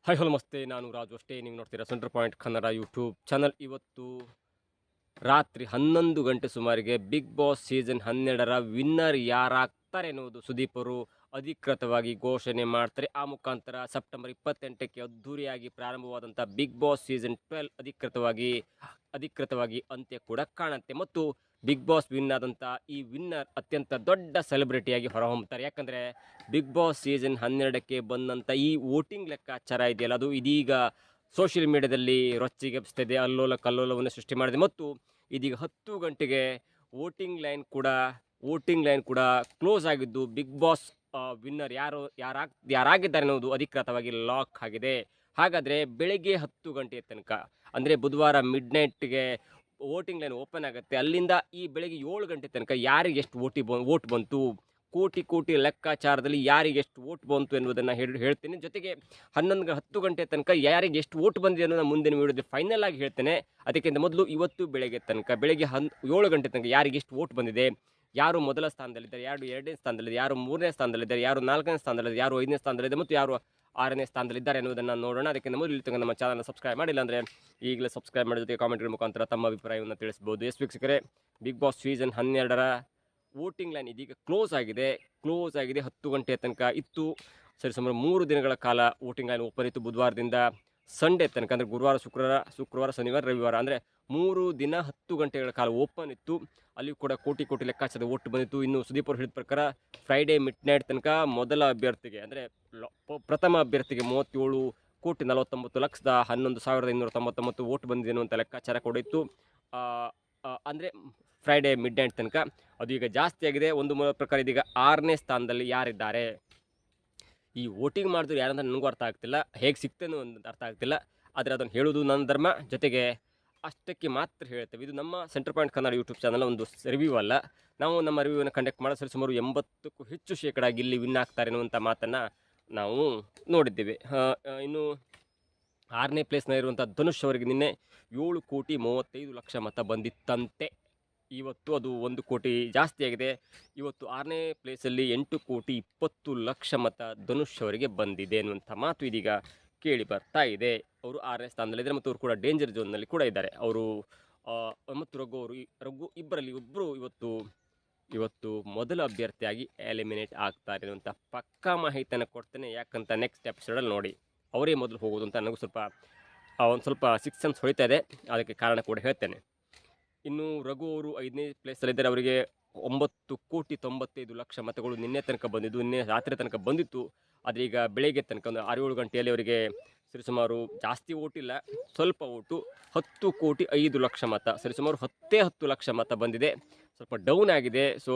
Hi hello ನಮಸ್ತೆ. ನಾನು ರಾಜು ಅಷ್ಟೇ. ನೀವು ನೋಡ್ತೀರಾ centre point Kannada YouTube channel. ಇವತ್ತು ರಾತ್ರಿ 11 ಗಂಟೆ ಸುಮಾರಿಗೆ ಬಿಗ್ ಬಾಸ್ ಸೀಸನ್ 12ರ ವಿನ್ನರ್ ಯಾರಾಗ್ತಾರೆ ಎನ್ನುವುದು ಸುದೀಪ್ ಅವರು ಅಧಿಕೃತವಾಗಿ ಘೋಷಣೆ ಮಾಡ್ತಾರೆ. ಆ ಮುಖಾಂತರ ಸೆಪ್ಟೆಂಬರ್ 28ಕ್ಕೆ ಅದ್ಧೂರಿಯಾಗಿ ಪ್ರಾರಂಭವಾದಂಥ ಬಿಗ್ ಬಾಸ್ ಸೀಸನ್ 12 ಅಧಿಕೃತವಾಗಿ ಅಂತ್ಯ ಕೂಡ ಕಾಣುತ್ತೆ. ಮತ್ತು ಬಿಗ್ ಬಾಸ್ ವಿನ್ ಆದಂಥ ಈ ವಿನ್ನರ್ ಅತ್ಯಂತ ದೊಡ್ಡ ಸೆಲೆಬ್ರಿಟಿಯಾಗಿ ಹೊರಹೊಮ್ಮುತ್ತಾರೆ. ಯಾಕಂದರೆ ಬಿಗ್ ಬಾಸ್ ಸೀಸನ್ 12ಕ್ಕೆ ಬಂದಂಥ ಈ ವೋಟಿಂಗ್ ಲೆಕ್ಕಾಚಾರ ಇದೆಯಲ್ಲ, ಅದು ಇದೀಗ ಸೋಷಿಯಲ್ ಮೀಡಿಯಾದಲ್ಲಿ ರೊಚ್ಚಿಗೆಬ್ಸ್ತಿದೆ, ಅಲ್ಲೋಲ ಕಲ್ಲೋಲವನ್ನು ಸೃಷ್ಟಿ ಮಾಡಿದೆ. ಮತ್ತು ಇದೀಗ 10 ಗಂಟೆಗೆ ವೋಟಿಂಗ್ ಲೈನ್ ಕೂಡ ಕ್ಲೋಸ್ ಆಗಿದ್ದು, ಬಿಗ್ ಬಾಸ್ ವಿನ್ನರ್ ಯಾರಾಗಿದ್ದಾರೆ ಅನ್ನೋದು ಅಧಿಕೃತವಾಗಿ ಲಾಕ್ ಆಗಿದೆ. ಹಾಗಾದರೆ ಬೆಳಗ್ಗೆ 10 ಗಂಟೆಯ ತನಕ, ಅಂದರೆ ಬುಧವಾರ ಮಿಡ್ ನೈಟ್ಗೆ ವೋಟಿಂಗ್ ಲೈನ್ ಓಪನ್ ಆಗುತ್ತೆ. ಅಲ್ಲಿಂದ ಈ ಬೆಳಗ್ಗೆ 7 ಗಂಟೆ ತನಕ ಯಾರಿಗೆ ಎಷ್ಟು ವೋಟ್ ಬಂತು, ಕೋಟಿ ಲೆಕ್ಕಾಚಾರದಲ್ಲಿ ಯಾರಿಗೆ ಎಷ್ಟು ವೋಟ್ ಬಂತು ಎನ್ನುವುದನ್ನು ಹೇಳ್ತೇನೆ. ಜೊತೆಗೆ 10 ಗಂಟೆ ತನಕ ಯಾರಿಗೆ ಎಷ್ಟು ವೋಟ್ ಬಂದಿದೆ ಅನ್ನೋದು ಮುಂದಿನ ವಿಡಿಯೋದಲ್ಲಿ ಫೈನಲ್ ಆಗಿ ಹೇಳ್ತೇನೆ. ಅದಕ್ಕಿಂತ ಮೊದಲು ಇವತ್ತು ಬೆಳಗ್ಗೆ 7 ಗಂಟೆ ತನಕ ಯಾರಿಗೆ ಎಷ್ಟು ವೋಟ್ ಬಂದಿದೆ, ಯಾರು ಮೊದಲ ಸ್ಥಾನದಲ್ಲಿದ್ದಾರೆ, ಯಾರು 2ನೇ ಸ್ಥಾನದಲ್ಲಿದ್ದಾರೆ, ಯಾರು 3ನೇ ಸ್ಥಾನದಲ್ಲಿದ್ದಾರೆ, ಯಾರು 4ನೇ ಸ್ಥಾನದಲ್ಲಿದ್ದಾರೆ, ಯಾರು 5ನೇ ಸ್ಥಾನದಲ್ಲಿದೆ ಮತ್ತು ಯಾರು 6ನೇ ಸ್ಥಾನದಲ್ಲಿದ್ದಾರೆ ಎನ್ನುವುದನ್ನು ನೋಡೋಣ. ಅದಕ್ಕಿಂತ ಮೊದಲು ಇಲ್ಲಿ ತನಕ ನಮ್ಮ ಚಾನಲ್ನ ಸಬ್ಸ್ಕ್ರೈಬ್ ಮಾಡಿಲ್ಲ ಅಂದರೆ ಈಗಲೇ ಸಬ್ಸ್ಕ್ರೈಬ್ ಮಾಡಿ, ಜೊತೆಗೆ ಕಾಮೆಂಟ್ಗಳ ಮುಖಾಂತರ ತಮ್ಮ ಅಭಿಪ್ರಾಯವನ್ನು ತಿಳಿಸಬಹುದು. ಎಸ್ ವೀಕ್ಷಕರೇ, ಬಿಗ್ ಬಾಸ್ ಸೀಸನ್ 12ರ ವೋಟಿಂಗ್ ಲೈನ್ ಇದೀಗ ಕ್ಲೋಸ್ ಆಗಿದೆ. 10 ಗಂಟೆಯ ತನಕ ಇತ್ತು. ಸರಿಸುಮಾರು 3 ದಿನಗಳ ಕಾಲ ವೋಟಿಂಗ್ ಲೈನ್ ಓಪನ್ ಇತ್ತು. ಬುಧವಾರದಿಂದ ಸಂಡೇ ತನಕ, ಅಂದರೆ ಗುರುವಾರ, ಶುಕ್ರವಾರ, ಶನಿವಾರ, ರವಿವಾರ, ಅಂದರೆ 3 ದಿನ 10 ಗಂಟೆಗಳ ಕಾಲ ಓಪನ್ ಇತ್ತು. ಅಲ್ಲಿ ಕೂಡ ಕೋಟಿ ಲೆಕ್ಕಾಚಾರದ ವೋಟ್ ಬಂದಿತ್ತು. ಇನ್ನು ಸುದೀಪ್ ಅವರು ಹೇಳಿದ ಪ್ರಕಾರ ಫ್ರೈಡೇ ಮಿಡ್ ನೈಟ್ ತನಕ ಮೊದಲ ಅಭ್ಯರ್ಥಿಗೆ, ಅಂದರೆ ಪ್ರಥಮ ಅಭ್ಯರ್ಥಿಗೆ 37,49,11,299 ವೋಟ್ ಬಂದಿದೆ ಅನ್ನುವಂಥ ಲೆಕ್ಕಾಚಾರ ಕೂಡ ಇತ್ತು. ಅಂದರೆ ಫ್ರೈಡೇ ಮಿಡ್ ನೈಟ್ ತನಕ ಅದು ಈಗ ಜಾಸ್ತಿ ಆಗಿದೆ. ಒಂದು ಮೂಲ ಪ್ರಕಾರ ಇದೀಗ 6ನೇ ಸ್ಥಾನದಲ್ಲಿ ಯಾರಿದ್ದಾರೆ, ಈ ವೋಟಿಂಗ್ ಮಾಡಿದ್ರು ಯಾರಂತ ನನಗೂ ಅರ್ಥ ಆಗ್ತಿಲ್ಲ, ಹೇಗೆ ಸಿಗ್ತೇನೋ ಅಂತ ಅರ್ಥ ಆಗ್ತಿಲ್ಲ. ಆದರೆ ಅದನ್ನು ಹೇಳೋದು ನನ್ನ ಧರ್ಮ, ಜೊತೆಗೆ ಅಷ್ಟಕ್ಕೆ ಮಾತ್ರ ಹೇಳ್ತೇವೆ. ಇದು ನಮ್ಮ centre point Kannada YouTube channel ಒಂದು ರಿವ್ಯೂ ಅಲ್ಲ. ನಾವು ನಮ್ಮ ರಿವ್ಯೂವನ್ನು ಕಂಡಕ್ಟ್ ಮಾಡೋ ಸುಮಾರು 80ಕ್ಕೂ ಹೆಚ್ಚು ಶೇಕಡ ಗಿಲ್ಲಿ ವಿನ್ ಆಗ್ತಾರೆ ಅನ್ನುವಂಥ ಮಾತನ್ನು ನಾವು ನೋಡಿದ್ದೇವೆ. ಇನ್ನು 6ನೇ ಪ್ಲೇಸ್ನ ಇರುವಂಥ ಧನುಷ್ ಅವರಿಗೆ ನಿನ್ನೆ 7,35,00,000 ಮತ ಬಂದಿತ್ತಂತೆ. ಇವತ್ತು ಅದು 1 ಕೋಟಿ ಜಾಸ್ತಿ ಆಗಿದೆ. ಇವತ್ತು 6ನೇ ಪ್ಲೇಸಲ್ಲಿ 8,20,00,000 ಮತ ಧನುಷ್ ಅವರಿಗೆ ಬಂದಿದೆ ಅನ್ನುವಂಥ ಮಾತು ಇದೀಗ ಕೇಳಿ ಬರ್ತಾ ಇದೆ. ಅವರು 6ನೇ ಸ್ಥಾನದಲ್ಲಿದ್ದಾರೆ ಮತ್ತು ಅವರು ಕೂಡ ಡೇಂಜರ್ ಝೋನ್ನಲ್ಲಿ ಕೂಡ ಇದ್ದಾರೆ. ಅವರು ಮತ್ತು ರಘು ಇಬ್ಬರಲ್ಲಿ ಒಬ್ಬರು ಇವತ್ತು ಮೊದಲ ಅಭ್ಯರ್ಥಿಯಾಗಿ ಎಲಿಮಿನೇಟ್ ಆಗ್ತಾರೆ ಅನ್ನುವಂಥ ಪಕ್ಕಾ ಮಾಹಿತಿಯನ್ನು ಕೊಡ್ತೇನೆ. ಯಾಕಂತ ನೆಕ್ಸ್ಟ್ ಎಪಿಸೋಡಲ್ಲಿ ನೋಡಿ ಅವರೇ ಮೊದಲು ಹೋಗೋದು ಅಂತ ನನಗೂ ಒಂದು ಸ್ವಲ್ಪ ಸಿಕ್ಸ್ ಸೆನ್ಸ್ ಹೊಳಿತಾ ಇದೆ. ಅದಕ್ಕೆ ಕಾರಣ ಕೂಡ ಹೇಳ್ತೇನೆ. ಇನ್ನು ರಘು ಅವರು 5ನೇ ಪ್ಲೇಸಲ್ಲಿದ್ದಾರೆ. ಅವರಿಗೆ 9,95,00,000 ಮತಗಳು ನಿನ್ನೆ ತನಕ ಬಂದಿದ್ದು, ನಿನ್ನೆ ರಾತ್ರಿ ತನಕ ಬಂದಿತ್ತು. ಆದರೆ ಈಗ ಬೆಳಗ್ಗೆ ತನಕ ಒಂದು 6-7 ಗಂಟೆಯಲ್ಲಿ ಅವರಿಗೆ ಸರಿಸುಮಾರು ಜಾಸ್ತಿ ಓಟಿಲ್ಲ, ಸ್ವಲ್ಪ ಓಟು 10,05,00,000 ಮತ, ಸರಿಸುಮಾರು 10 ಲಕ್ಷ ಮತ ಬಂದಿದೆ. ಸ್ವಲ್ಪ ಡೌನ್ ಆಗಿದೆ. ಸೊ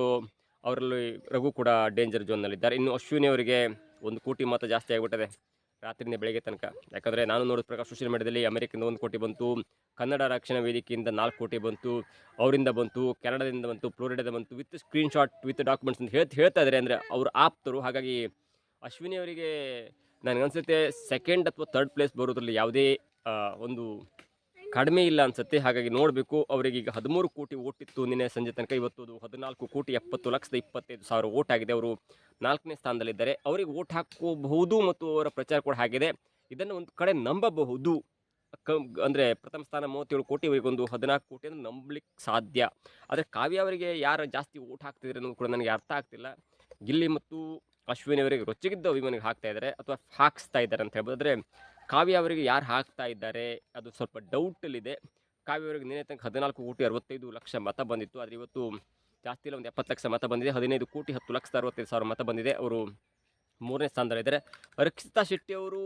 ಅವರಲ್ಲಿ ರಘು ಕೂಡ ಡೇಂಜರ್ ಝೋನ್ನಲ್ಲಿದ್ದಾರೆ. ಇನ್ನು ಅಶ್ವಿನಿ ಅವರಿಗೆ 1 ಕೋಟಿ ಮತ ಜಾಸ್ತಿ ಆಗಿಬಿಟ್ಟಿದೆ ರಾತ್ರಿಯಿಂದ ಬೆಳಗ್ಗೆ ತನಕ. ಯಾಕಂದರೆ ನಾನು ನೋಡಿದ ಪ್ರಕಾರ ಸೋಷಿಯಲ್ ಮೀಡಿಯಾದಲ್ಲಿ ಅಮೆರಿಕದಿಂದ 1 ಕೋಟಿ ಬಂತು, ಕನ್ನಡ ರಕ್ಷಣಾ ವೇದಿಕೆಯಿಂದ 4 ಕೋಟಿ ಬಂತು, ಅವರಿಂದ ಬಂತು, ಕೆನಡಾದಿಂದ ಬಂತು, ಫ್ಲೋರಿಡಾದ ಬಂತು, ವಿತ್ ಸ್ಕ್ರೀನ್ಶಾಟ್ ವಿತ್ ಡಾಕ್ಯುಮೆಂಟ್ಸ್ ಅಂತ ಹೇಳ್ತಾ ಇದ್ದಾರೆ. ಅಂದರೆ ಅವರು ಆಪ್ತರು. ಹಾಗಾಗಿ ಅಶ್ವಿನಿ ಅವರಿಗೆ ನನಗನ್ಸುತ್ತೆ ಸೆಕೆಂಡ್ ಅಥವಾ ಥರ್ಡ್ ಪ್ಲೇಸ್ ಬರೋದ್ರಲ್ಲಿ ಯಾವುದೇ ಒಂದು ಕಡಿಮೆ ಇಲ್ಲ ಅನಿಸುತ್ತೆ. ಹಾಗಾಗಿ ನೋಡಬೇಕು. ಅವರಿಗೆ ಈಗ 13 ಕೋಟಿ ಓಟ್ ಇತ್ತು ನಿನ್ನೆ ಸಂಜೆ ತನಕ. ಇವತ್ತು ಅದು 14,70,25,000 ಓಟ್ ಆಗಿದೆ. ಅವರು 4ನೇ ಸ್ಥಾನದಲ್ಲಿದ್ದಾರೆ. ಅವರಿಗೆ ಓಟ್ ಹಾಕೋಬಹುದು ಮತ್ತು ಅವರ ಪ್ರಚಾರ ಕೂಡ ಆಗಿದೆ. ಇದನ್ನು ಒಂದು ಕಡೆ ನಂಬಬಹುದು. ಅಂದರೆ ಪ್ರಥಮ ಸ್ಥಾನ 37 ಕೋಟಿ, ಇವರಿಗೊಂದು 14 ಕೋಟಿ ಅಂದರೆ ನಂಬಲಿಕ್ಕೆ ಸಾಧ್ಯ. ಆದರೆ ಕಾವ್ಯ ಅವರಿಗೆ ಯಾರು ಜಾಸ್ತಿ ಓಟ್ ಹಾಕ್ತಿದ್ದಾರೆ ಅನ್ನೋದು ಕೂಡ ನನಗೆ ಅರ್ಥ ಆಗ್ತಿಲ್ಲ. ಗಿಲ್ಲಿ ಮತ್ತು ಅಶ್ವಿನಿ ಅವರಿಗೆ ರೊಚ್ಚಿಗಿದ್ದ ಅಭಿಮಾನಿಗೆ ಹಾಕ್ತಾ ಇದ್ದಾರೆ ಅಥವಾ ಹಾಕಿಸ್ತಾ ಇದ್ದಾರೆ ಅಂತ ಹೇಳ್ಬೋದು. ಆದರೆ ಕಾವ್ಯ ಅವರಿಗೆ ಯಾರು ಹಾಕ್ತಾ ಇದ್ದಾರೆ ಅದು ಸ್ವಲ್ಪ ಡೌಟಲ್ಲಿದೆ. ಕಾವ್ಯ ಅವರಿಗೆ ನಿನ್ನೆ ತನಕ 14,65,00,000 ಮತ ಬಂದಿತ್ತು. ಆದರೆ ಇವತ್ತು ಜಾಸ್ತಿ ಇಲ್ಲ, ಒಂದು 70 ಲಕ್ಷ ಮತ ಬಂದಿದೆ. 15,10,65,000 ಮತ ಬಂದಿದೆ. ಅವರು 3ನೇ ಸ್ಥಾನದಲ್ಲಿದ್ದಾರೆ. ರಕ್ಷಿತಾ ಶೆಟ್ಟಿ ಅವರು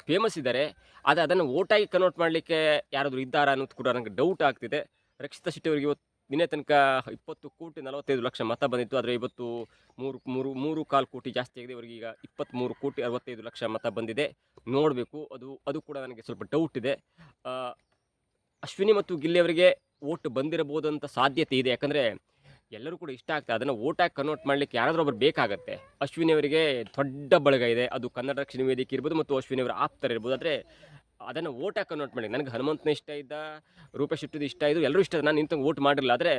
ಫೇಮಸ್ ಇದ್ದಾರೆ, ಆದರೆ ಅದನ್ನು ಓಟಾಗಿ ಕನ್ವರ್ಟ್ ಮಾಡಲಿಕ್ಕೆ ಯಾರಾದರೂ ಇದ್ದಾರಾ ಅನ್ನೋದು ಕೂಡ ನನಗೆ ಡೌಟ್ ಆಗ್ತಿದೆ. ರಕ್ಷಿತಾ ಶೆಟ್ಟಿ ಅವರಿಗೆ ಇವತ್ತು ನಿನ್ನೆ ತನಕ 20,45,00,000 ಮತ ಬಂದಿತ್ತು. ಆದರೆ ಇವತ್ತು 3.25 ಕೋಟಿ ಜಾಸ್ತಿ ಆಗಿದೆ. ಅವರಿಗೆ ಈಗ 23,65,00,000 ಮತ ಬಂದಿದೆ. ನೋಡಬೇಕು. ಅದು ಕೂಡ ನನಗೆ ಸ್ವಲ್ಪ ಡೌಟ್ ಇದೆ. ಅಶ್ವಿನಿ ಮತ್ತು ಗಿಲ್ಲಿ ಅವರಿಗೆ ಓಟ್ ಬಂದಿರಬಹುದಂತ ಸಾಧ್ಯತೆ ಇದೆ. ಯಾಕಂದರೆ ಎಲ್ಲರೂ ಕೂಡ ಇಷ್ಟ ಆಗ್ತದೆ. ಅದನ್ನು ಓಟಾಗಿ ಕನ್ವರ್ಟ್ ಮಾಡಲಿಕ್ಕೆ ಯಾರಾದರೂ ಒಬ್ಬರು ಬೇಕಾಗತ್ತೆ. ಅಶ್ವಿನಿ ಅವರಿಗೆ ದೊಡ್ಡ ಬಳಗ ಇದೆ. ಅದು ಕನ್ನಡ ರಕ್ಷಣಾ ವೇದಿಕೆ ಇರ್ಬೋದು ಮತ್ತು ಅಶ್ವಿನಿ ಅವರ ಆಪ್ತರ ಇರ್ಬೋದು. ಆದರೆ ಅದನ್ನು ಓಟಾಗಿ ಕನ್ವರ್ಟ್ ಮಾಡಿ, ನನಗೆ ಹನುಮಂತನ ಇಷ್ಟ ಇದ್ದ, ರೂಪೇಶ್ ಶೆಟ್ಟಿದು ಇಷ್ಟ ಇದ್ದು, ಎಲ್ಲರೂ ಇಷ್ಟ. ನಾನು ಇಂಥ ಓಟ್ ಮಾಡಿರಲಿಲ್ಲ. ಆದರೆ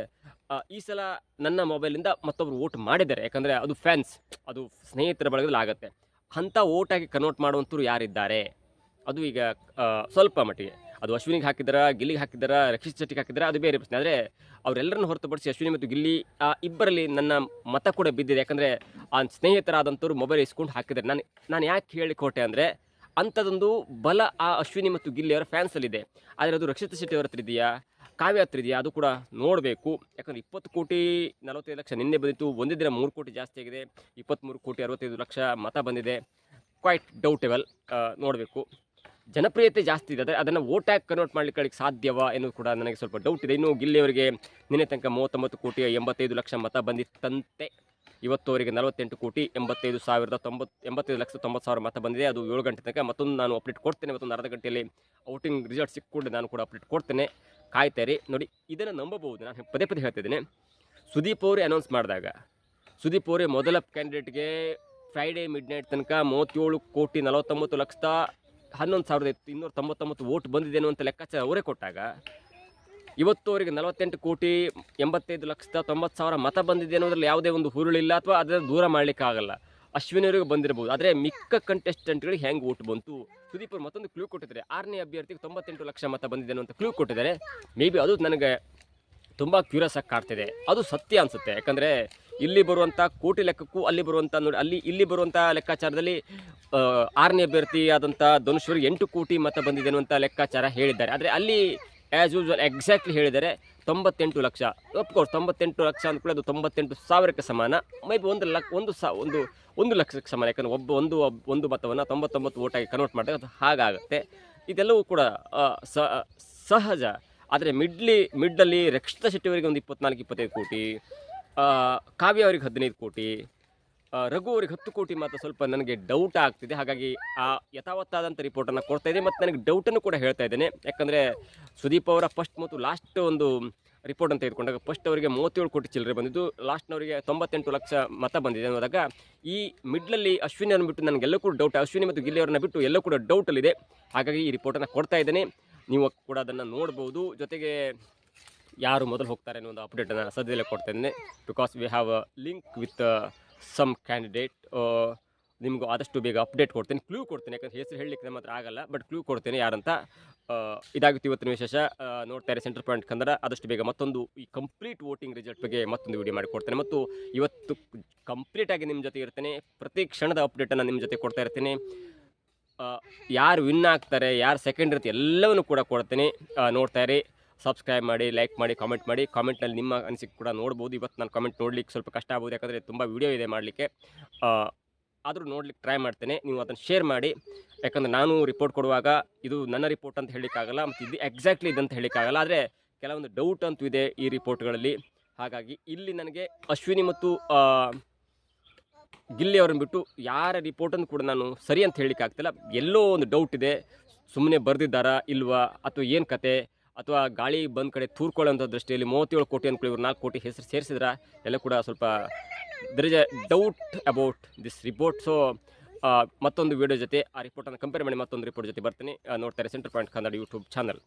ಈ ಸಲ ನನ್ನ ಮೊಬೈಲಿಂದ ಮತ್ತೊಬ್ಬರು ಓಟ್ ಮಾಡಿದ್ದಾರೆ. ಯಾಕಂದರೆ ಅದು ಫ್ಯಾನ್ಸ್, ಅದು ಸ್ನೇಹಿತರ ಬಳಗದಲ್ಲಿ ಆಗುತ್ತೆ. ಅಂಥ ಓಟಾಗಿ ಕನ್ವರ್ಟ್ ಮಾಡುವಂಥವ್ರು ಯಾರಿದ್ದಾರೆ? ಅದು ಈಗ ಸ್ವಲ್ಪ ಮಟ್ಟಿಗೆ ಅದು ಅಶ್ವಿನಿಗೆ ಹಾಕಿದಾರಾ, ಗಿಲ್ಲಿಗೆ ಹಾಕಿದಾರಾ, ರಕ್ಷಿತ್ ಶೆಟ್ಟಿಗೆ ಹಾಕಿದಾರಾ, ಅದು ಬೇರೆ ಪ್ರಶ್ನೆ. ಆದರೆ ಅವರೆಲ್ಲರನ್ನು ಹೊರತುಪಡಿಸಿ ಅಶ್ವಿನಿ ಮತ್ತು ಗಿಲ್ಲಿ ಇಬ್ಬರಲ್ಲಿ ನನ್ನ ಮತ ಕೂಡ ಬಿದ್ದಿದೆ. ಯಾಕಂದರೆ ಆ ಸ್ನೇಹಿತರಾದಂಥವ್ರು ಮೊಬೈಲ್ ಇಸ್ಕೊಂಡು ಹಾಕಿದ್ದಾರೆ. ನಾನು ಯಾಕೆ ಹೇಳಿಕೊಟ್ಟೆ ಅಂದರೆ, ಅಂಥದ್ದೊಂದು ಬಲ ಆ ಅಶ್ವಿನಿ ಮತ್ತು ಗಿಲ್ಲಿ ಅವರ ಫ್ಯಾನ್ಸಲ್ಲಿದೆ. ಆದರೆ ಅದು ರಕ್ಷಿತ್ ಶೆಟ್ಟಿ ಅವರ ಹತ್ರ ಇದೆಯಾ, ಕಾವ್ಯ ಹತ್ರ ಇದೆಯಾ, ಅದು ಕೂಡ ನೋಡಬೇಕು. ಯಾಕಂದರೆ 20 ಕೋಟಿ 45 ಲಕ್ಷ ನಿನ್ನೆ ಬಂದಿತ್ತು. ಒಂದೇ ದಿನ 3 ಕೋಟಿ ಜಾಸ್ತಿ ಆಗಿದೆ. 23 ಕೋಟಿ 65 ಲಕ್ಷ ಮತ ಬಂದಿದೆ. ಕ್ವೈಟ್ ಡೌಟೇಬಲ್. ನೋಡಬೇಕು. ಜನಪ್ರಿಯತೆ ಜಾಸ್ತಿ ಇದೆ. ಅದನ್ನು ವೋಟಾಗಿ ಕನ್ವರ್ಟ್ ಮಾಡಲಿಕ್ಕೆ ಸಾಧ್ಯವಾ ಎನ್ನುವುದು ಕೂಡ ನನಗೆ ಸ್ವಲ್ಪ ಡೌಟ್ ಇದೆ. ಇನ್ನು ಗಿಲ್ಲಿ ಅವರಿಗೆ ನಿನ್ನೆ ತನಕ 39 ಕೋಟಿ 85 ಲಕ್ಷ ಮತ ಬಂದಿತ್ತಂತೆ. ಇವತ್ತು ಅವರಿಗೆ 48 ಕೋಟಿ 85 ಲಕ್ಷ 90 ಸಾವಿರ ಮತ ಬಂದಿದೆ. ಅದು 7 ಗಂಟೆ ತನಕ. ಮತ್ತೊಂದು ನಾನು ಅಪ್ಡೇಟ್ ಕೊಡ್ತೇನೆ. ಮತ್ತೊಂದು ಅರ್ಧ ಗಂಟೆಯಲ್ಲಿ ಔಟಿಂಗ್ ರಿಸಲ್ಟ್ ಸಿಕ್ಕೊಂಡು ನಾನು ಕೂಡ ಅಪ್ಡೇಟ್ ಕೊಡ್ತೇನೆ. ಕಾಯ್ತಾರಿ. ನೋಡಿ, ಇದನ್ನು ನಂಬಬಹುದು. ನಾನು ಪದೇ ಪದೇ ಹೇಳ್ತಿದ್ದೇನೆ. ಸುದೀಪ್ ಅವರೇ ಅನೌನ್ಸ್ ಮಾಡಿದಾಗ, ಸುದೀಪ್ ಅವರೇ ಮೊದಲ ಕ್ಯಾಂಡಿಡೇಟ್ಗೆ ಫ್ರೈಡೇ ಮಿಡ್ ನೈಟ್ ತನಕ 37 ಕೋಟಿ 49 ಲಕ್ಷದ 11,299 ವೋಟ್ ಬಂದಿದೆ ಅನ್ನುವಂಥ ಲೆಕ್ಕಾಚಾರ ಅವರೇ ಕೊಟ್ಟಾಗ, ಇವತ್ತು ಅವರಿಗೆ 48 ಕೋಟಿ 85 ಲಕ್ಷದ 90 ಸಾವಿರ ಮತ ಬಂದಿದೆ ಅನ್ನೋದ್ರಲ್ಲಿ ಯಾವುದೇ ಒಂದು ಹುರುಳಿಲ್ಲ, ಅಥವಾ ಅದನ್ನು ದೂರ ಮಾಡಲಿಕ್ಕಾಗಲ್ಲ. ಅಶ್ವಿನಿ ಅವರಿಗೆ ಬಂದಿರಬಹುದು. ಆದರೆ ಮಿಕ್ಕ ಕಂಟೆಸ್ಟೆಂಟ್ಗಳಿಗೆ ಹೆಂಗೆ ವೋಟ್ ಬಂತು? ಸುದೀಪ್ ಅವರು ಮತ್ತೊಂದು ಕ್ಲೂ ಕೊಟ್ಟಿದ್ದಾರೆ. 6ನೇ ಅಭ್ಯರ್ಥಿಗೆ 98 ಲಕ್ಷ ಮತ ಬಂದಿದೆ ಅನ್ನುವಂಥ ಕ್ಲೂ ಕೊಟ್ಟಿದ್ದಾರೆ. ಮೇ ಬಿ ಅದು ನನಗೆ ತುಂಬ ಕ್ಯೂರಿಯಸ್ ಆಗಿ ಕಾಡ್ತಿದೆ. ಅದು ಸತ್ಯ ಅನಿಸುತ್ತೆ. ಯಾಕಂದರೆ ಇಲ್ಲಿ ಬರುವಂಥ ಕೋಟಿ ಲೆಕ್ಕಕ್ಕೂ ಅಲ್ಲಿ ಬರುವಂಥ ನೋಡಿ, ಇಲ್ಲಿ ಬರುವಂಥ ಲೆಕ್ಕಾಚಾರದಲ್ಲಿ 6ನೇ ಅಭ್ಯರ್ಥಿ ಆದಂಥ ಧನುಷ್ ಅವರಿಗೆ 8 ಕೋಟಿ ಮತ ಬಂದಿದೆ ಅನ್ನುವಂಥ ಲೆಕ್ಕಾಚಾರ ಹೇಳಿದ್ದಾರೆ. ಆದರೆ ಅಲ್ಲಿ ಆ್ಯಸ್ ಯೂಸ್ವಲ್ ಎಕ್ಸಾಕ್ಟ್ಲಿ ಹೇಳಿದ್ದಾರೆ 98 ಲಕ್ಷ. ಅಫ್ಕೋರ್ಸ್ 98 ಲಕ್ಷ ಅಂದ್ಕೊಳ್ಳಿ, ಅದು 98,000ಕ್ಕೆ ಸಮಾನ. ಮೇ ಬಿ 1 ಲಕ್ಷಕ್ಕೆ ಸಮಾನ. ಯಾಕಂದರೆ ಒಂದು ಮತವನ್ನು 99 ವೋಟಾಗಿ ಕನ್ವರ್ಟ್ ಮಾಡಿದಾಗ ಅದು ಹಾಗಾಗುತ್ತೆ. ಇದೆಲ್ಲವೂ ಕೂಡ ಸಹಜ. ಆದರೆ ಮಿಡ್ಡಲ್ಲಿ ರಕ್ಷಿತಾ ಶೆಟ್ಟಿ ಅವರಿಗೆ ಒಂದು 24-25 ಕೋಟಿ, ಕಾವ್ಯ ಅವರಿಗೆ 15 ಕೋಟಿ, ರಘು ಅವರಿಗೆ 10 ಕೋಟಿ ಮಾತ್ರ ಸ್ವಲ್ಪ ನನಗೆ ಡೌಟ್ ಆಗ್ತಿದೆ. ಹಾಗಾಗಿ ಆ ಯಥಾವತ್ತಾದಂಥ ರಿಪೋರ್ಟನ್ನು ಕೊಡ್ತಾ ಇದೆ. ಮತ್ತು ನನಗೆ ಡೌಟನ್ನು ಕೂಡ ಹೇಳ್ತಾ ಇದ್ದೇನೆ. ಯಾಕಂದರೆ ಸುದೀಪ್ ಅವರ ಫಸ್ಟ್ ಮತ್ತು ಲಾಸ್ಟ್ ಒಂದು ರಿಪೋರ್ಟ್ ಅಂತ ತೆಗೆದುಕೊಂಡಾಗ ಫಸ್ಟ್ ಅವರಿಗೆ 37 ಕೋಟಿ ಚಿಲ್ಲರೆ ಬಂದಿದ್ದು, ಲಾಸ್ಟ್ನವರಿಗೆ 98 ಲಕ್ಷ ಮತ ಬಂದಿದೆ ಅನ್ನೋದಾಗ ಈ ಮಿಡ್ಲಲ್ಲಿ ಅಶ್ವಿನಿಯನ್ನು ಬಿಟ್ಟು ನನಗೆಲ್ಲೂ ಕೂಡ ಡೌಟ್, ಅಶ್ವಿನಿ ಮತ್ತು ಗಿಲ್ಲಿ ಅವರನ್ನ ಬಿಟ್ಟು ಎಲ್ಲೂ ಕೂಡ ಡೌಟಲ್ಲಿದೆ. ಹಾಗಾಗಿ ಈ ರಿಪೋರ್ಟನ್ನು ಕೊಡ್ತಾ ಇದ್ದೇನೆ. ನೀವು ಕೂಡ ಅದನ್ನು ನೋಡ್ಬೋದು. ಜೊತೆಗೆ ಯಾರು ಮೊದಲು ಹೋಗ್ತಾರೆ ಅನ್ನೋ ಒಂದು ಅಪ್ಡೇಟನ್ನು ಸದ್ಯದಲ್ಲೇ ಕೊಡ್ತಾ ಇದ್ದೇನೆ. Because we have a link with some candidate. ನಿಮಗೂ ಆದಷ್ಟು ಬೇಗ ಅಪ್ಡೇಟ್ ಕೊಡ್ತೇನೆ, ಕ್ಲೂ ಕೊಡ್ತೇನೆ. ಯಾಕಂದರೆ ಹೆಸರು ಹೇಳಲಿಕ್ಕೆ ನಮ್ಮ ಹತ್ರ ಆಗಲ್ಲ, ಬಟ್ ಕ್ಲೂ ಕೊಡ್ತೇನೆ ಯಾರಂತ. ಇದಾಗುತ್ತೆ ಇವತ್ತಿನ ವಿಶೇಷ. ನೋಡ್ತಾ ಇರಿ ಸೆಂಟ್ರಲ್ ಪಾಯಿಂಟ್ ಕನ್ನಡ. ಆದಷ್ಟು ಬೇಗ ಮತ್ತೊಂದು ಈ ಕಂಪ್ಲೀಟ್ ವೋಟಿಂಗ್ ರಿಸಲ್ಟ್ ಬಗ್ಗೆ ಮತ್ತೊಂದು ವಿಡಿಯೋ ಮಾಡಿ ಕೊಡ್ತೇನೆ. ಮತ್ತು ಇವತ್ತು ಕಂಪ್ಲೀಟಾಗಿ ನಿಮ್ಮ ಜೊತೆ ಇರ್ತೇನೆ. ಪ್ರತಿ ಕ್ಷಣದ ಅಪ್ಡೇಟನ್ನು ನಿಮ್ಮ ಜೊತೆ ಕೊಡ್ತಾ ಇರ್ತೀನಿ. ಯಾರು ವಿನ್ ಆಗ್ತಾರೆ, ಯಾರು ಸೆಕೆಂಡ್ ಇರುತ್ತೆ, ಎಲ್ಲವನ್ನೂ ಕೂಡ ಕೊಡ್ತೇನೆ. ನೋಡ್ತಾ ಇರಿ. ಸಬ್ಸ್ಕ್ರೈಬ್ ಮಾಡಿ, ಲೈಕ್ ಮಾಡಿ, ಕಾಮೆಂಟ್ ಮಾಡಿ. ಕಾಮೆಂಟ್ನಲ್ಲಿ ನಿಮ್ಮ ಅನಿಸಿಕೆ ಕೂಡ ನೋಡ್ಬೋದು. ಇವತ್ತು ನಾನು ಕಾಮೆಂಟ್ ನೋಡ್ಲಿಕ್ಕೆ ಸ್ವಲ್ಪ ಕಷ್ಟ ಆಗ್ಬೋದು, ಯಾಕಂದರೆ ತುಂಬ ವಿಡಿಯೋ ಇದೆ ಮಾಡಲಿಕ್ಕೆ. ಆದರೂ ನೋಡ್ಲಿಕ್ಕೆ ಟ್ರೈ ಮಾಡ್ತೇನೆ. ನೀವು ಅದನ್ನು ಶೇರ್ ಮಾಡಿ. ಯಾಕಂದರೆ ನಾನು ರಿಪೋರ್ಟ್ ಕೊಡುವಾಗ ಇದು ನನ್ನ ರಿಪೋರ್ಟ್ ಅಂತ ಹೇಳಲಿಕ್ಕಾಗಲ್ಲ, ಮತ್ತು ಇದು ಎಕ್ಸಾಕ್ಟ್ಲಿ ಇದಂತ ಹೇಳಲಿಕ್ಕಾಗಲ್ಲ. ಆದರೆ ಕೆಲವೊಂದು ಡೌಟ್ ಅಂತೂ ಇದೆ ಈ ರಿಪೋರ್ಟ್ಗಳಲ್ಲಿ. ಹಾಗಾಗಿ ಇಲ್ಲಿ ನನಗೆ ಅಶ್ವಿನಿ ಮತ್ತು ಗಿಲ್ಲಿ ಅವರನ್ನು ಬಿಟ್ಟು ಯಾರ ರಿಪೋರ್ಟನ್ನು ಕೂಡ ನಾನು ಸರಿ ಅಂತ ಹೇಳಲಿಕ್ಕಾಗ್ತಿಲ್ಲ. ಎಲ್ಲೋ ಒಂದು ಡೌಟ್ ಇದೆ. ಸುಮ್ಮನೆ ಬರೆದಿದ್ದಾರಾ ಇಲ್ವಾ, ಅಥವಾ ಏನು ಕತೆ, ಅಥವಾ ಗಾಳಿ ಬಂದ ಕಡೆ ತೂರ್ಕೊಳ್ಳೋಂಥ ದೃಷ್ಟಿಯಲ್ಲಿ 37 ಕೋಟಿ ಅಂದ್ಕೊಳ್ಳಿ, ಇವರು 4 ಕೋಟಿ ಹೆಸರು ಸೇರಿಸಿದ್ರ, ಎಲ್ಲ ಕೂಡ ಸ್ವಲ್ಪ there is a doubt about this report. So ಮತ್ತೊಂದು ವಿಡಿಯೋ ಜೊತೆ ಆ ರಿಪೋರ್ಟನ್ನು ಕಂಪೇರ್ ಮಾಡಿ ಮತ್ತೊಂದು ರಿಪೋರ್ಟ್ ಜೊತೆ ಬರ್ತೀನಿ. ನೋಡ್ತಾರೆ central point Kannada YouTube channel.